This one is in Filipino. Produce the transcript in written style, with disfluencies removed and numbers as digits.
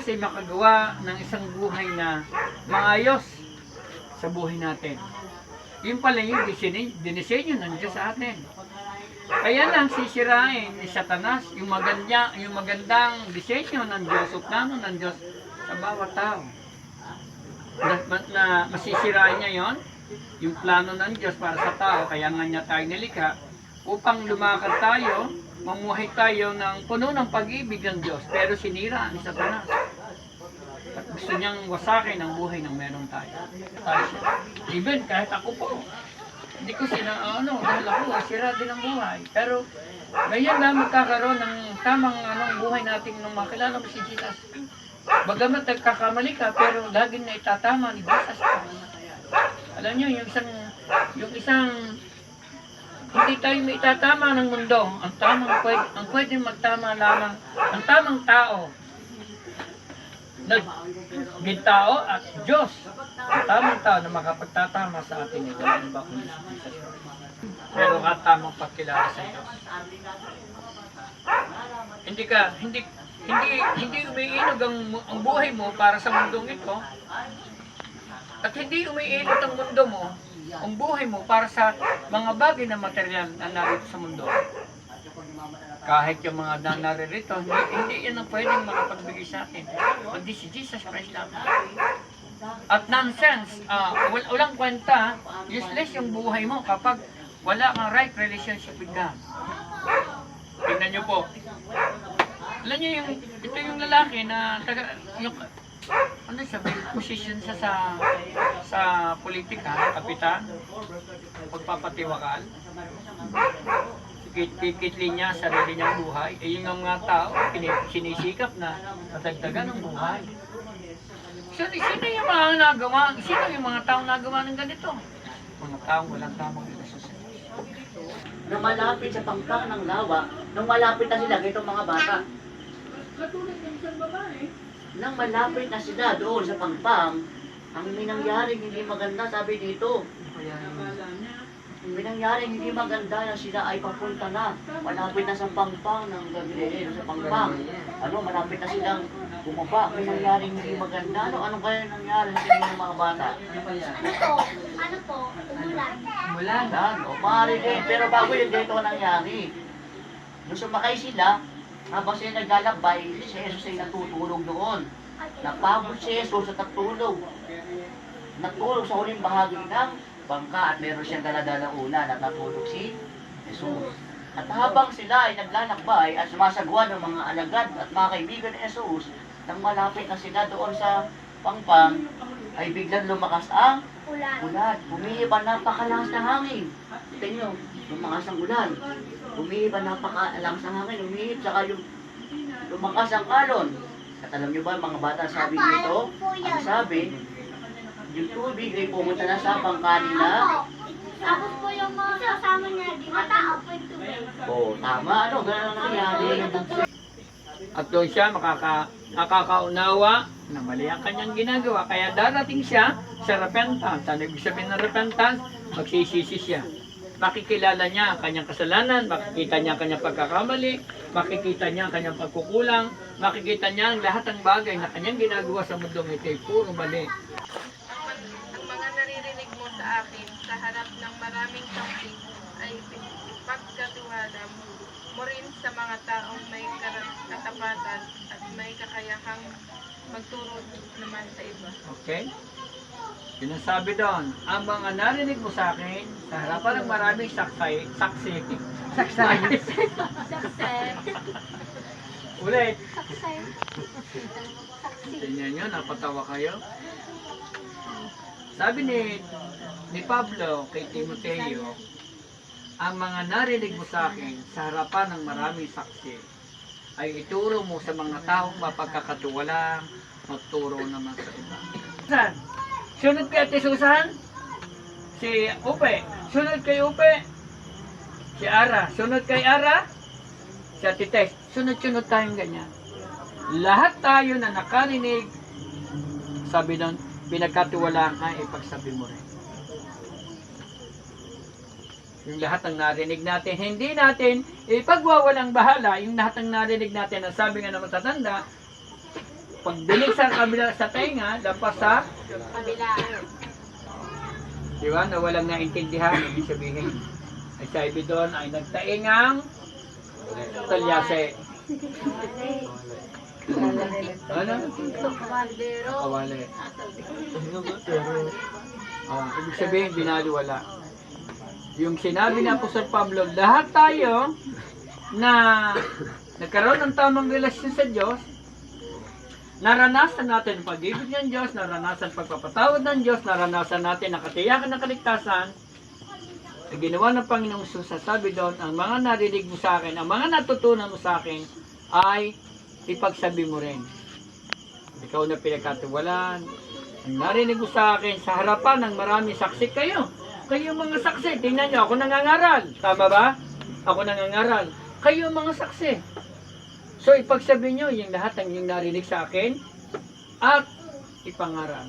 Diyos ay makagawa ng isang buhay na maayos sa buhay natin. Yun pala yung dinisenyo ng Diyos sa atin. Kaya lang sisirain ni Satanas yung magandang disenyo ng Diyos o plano ng Diyos sa bawat tao. Na masisirain niya yon, yung plano ng Diyos para sa tao, kaya nga niya tayo nilikha upang lumakad tayo, mamuhay tayo ng puno ng pag-ibig ng Diyos, pero sinira ni Satanas. At gusto niyang wasakin ang buhay ng meron tayo. Even kahit ako po, hindi ko dahil ako, sira din ang buhay. Pero ngayon na magkakaroon ng tamang buhay natin nung makilala mo si Jesus. Bagamat nagkakamali ka, pero laging na itatama ni Jesus. Alam niyo, yung isang hindi tayo may itatama ng mundo. Ang pwedeng magtama lamang, ang tamang tao, nagintao at Diyos. Ang tamang tao na makapagtatama sa atin ay walang iba kundi si Jesus. Meron ka tamang pagkilala sa Diyos. Hindi umiinog ang buhay mo para sa mundong ito. At hindi umiinot ang mundo mo, ang buhay mo para sa mga bagay na material na narito sa mundo. Kahit yung mga naririto, hindi yan ang pwedeng makapagbigay sa atin. Kundi si Jesus Christ lang. At nonsense, walang kwenta, useless yung buhay mo kapag wala kang right relationship with God. Tingnan nyo po. Alam nyo, ito yung lalaki na may position siya sa politika, kapitan, pagpapatiwakal. Tikitlin niya sarili niyang buhay. Yung mga tao, sinisikap na matagdagan ng buhay. Sino yung mga nagawa? Sino yung mga taong nagawa ng ganito? Mga taong walang tamang relasyon sa Diyos. Na malapit sa pangkang ng lawa, nung malapit na sila, itong mga bata. Katulad ng isang babae. Nang malapit na sila doon sa pangpang, ang minangyaring hindi maganda, sabi dito. Ang minangyaring hindi maganda na sila ay papunta na. Malapit na sa pangpang ng Gabriel, sa pangpang. Malapit na silang bumaba. May nangyaring hindi maganda. Ano kaya nangyari sa inyo ng mga bata? Umulan. Maaari din. Pero bago yun, dito nangyari. Nung sumakay sila, habang sila naglalakbay, si Jesus ay natutulog doon. Napagod si Jesus sa natulog. Natulog sa huling bahagi ng bangka at meron siyang daladala una na natulog si Jesus. At habang sila ay naglalakbay at sumasagwa ng mga alagad at mga kaibigan ni Jesus, nang malapit na sila doon sa pangpang, ay biglang lumakas ang ulan. Humihip ang napakalakas ng hangin. Tingnan nyo, lumakas ang ulan. Humihip ang napakalakas ng hangin. Humihip, saka yung lumakas ang alon. At alam nyo ba, mga bata, sabi dito, ang sabi, yung tubig ay pumunta na sa pangkanila. Tapos po yung mga kasama niya, di ba tao po yung tubig? Tama, ganun ang nangyari. At doon siya nakakaunawa na mali ang kanyang ginagawa. Kaya darating siya sa repentance. Ano ibig sabihin ng repentance? Magsisisi siya. Makikilala niya ang kanyang kasalanan, makikita niya ang kanyang pagkakamali, makikita niya ang kanyang pagkukulang, makikita niya ang lahat ng bagay na kanyang ginagawa sa mundong ito ay puro mali. Ang mga naririnig mo sa akin sa harap ng maraming saksi ay pagkatiwala mo rin sa mga taong may katapatan at may kakayahang magturo naman sa iba. Okay? Yun ang sabi doon, ang mga narinig mo sa akin, sa harapan ng maraming saksi. Ulit. Tingnan nyo, napatawa kayo. Sabi ni Pablo kay Timoteo, ang mga narinig mo sa akin sa harapan ng maraming saksi ay ituro mo sa mga taong mapagkakatiwalang magturo naman sa iba. Saan? Sunod kay Ate Susan? Si Upe. Sunod kay Upe? Si Ara. Sunod kay Ara? Si Ate Tess. Sunod-sunod tayong ganyan. Lahat tayo na nakarinig, sabi doon, pinagkatiwalaan ka, ipagsabi mo rin. Yung lahat ng narinig natin, hindi natin ipagwawalang bahala yung lahat ng narinig natin. Ang sabi nga ng matatanda, Pag dinig sa kabila sa tenga, lampas sa, Kabila. di ba, na walang naintindihan, ibig sabihin. Ay sabi doon ay nagtaingang talyase. Ano? Kawali. Ibig sabihin, binaliwala. Yung sinabi ni Apostol Pablo, lahat tayo na nagkaroon ng tamang relasyon sa Diyos, naranasan natin ang pag-ibig ng Diyos, naranasan pagpapatawad ng Diyos, naranasan natin ang katiyakan ng kaligtasan, ang ginawa ng Panginoong Jesus, sabi doon, ang mga narinig mo sa akin, ang mga natutunan mo sa akin, ay ipagsabi mo rin. Ikaw na pinagkatiwalaan. Ang narinig mo sa akin, sa harapan ng marami saksi kayo. Kayo mga saksi, tingnan nyo, ako nangangaral. Tama ba? Ako nangangaral. Kayo mga saksi. So ipagsabi nyo yung lahat ng yung narinig sa akin at ipangaral.